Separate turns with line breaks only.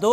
2